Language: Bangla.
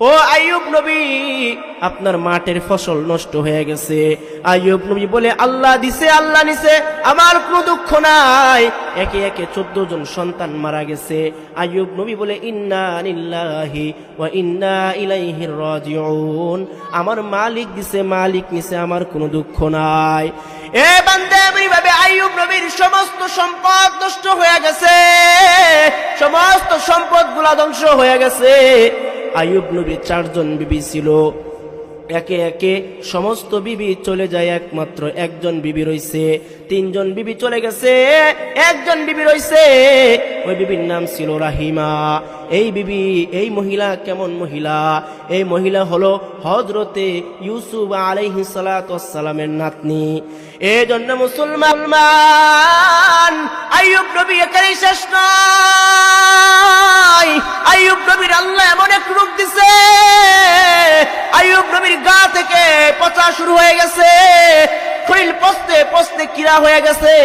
ও আইয়ুব নবী, আপনার মাঠের ফসল নষ্ট হয়ে গেছে। আইয়ুব নবী বলে, আল্লাহ দিছে আল্লাহ নিছে, আমার কোনো দুঃখ নাই। একে একে 14 জন সন্তান মারা গেছে। আইয়ুব নবী বলে, ইন্না লিল্লাহি ওয়া ইন্না ইলাইহি রাজিউন, আমার মালিক দিছে মালিক নিছে, আমার কোনো দুঃখ নাই। এ বান্দা, এমনিভাবে আইয়ুব নবীর সমস্ত সম্পদ নষ্ট হয়ে গেছে, সমস্ত সম্পদগুলা ধ্বংস হয়ে গেছে। আইয়ুব নবীর 4 জন বিবি ছিল, একে একে সমস্ত বিবি চলে যায়, একমাত্র একজন বিবি রইছে। 3 জন বিবি চলে গেছে, একজন বিবি রইছে। ওই বিবির নাম ছিল রাহিমা। এই বিবি, এই মহিলা কেমন মহিলা? এই মহিলা হলো হযরতে ইউসুফ আলাইহিস সালাতু ওয়াস সালামের নাতনি। এই জন্য মুসলমান, আইয়ুব নবী একাই শেষ নয়। আইয়ুব নবীর আল্লাহ এমন এক রূপ দিছে, আইয়ুব নবীর গা থেকে পচা শুরু হয়ে গেছে, শরীর পচতে পচতে কিরা হয়ে গেছে।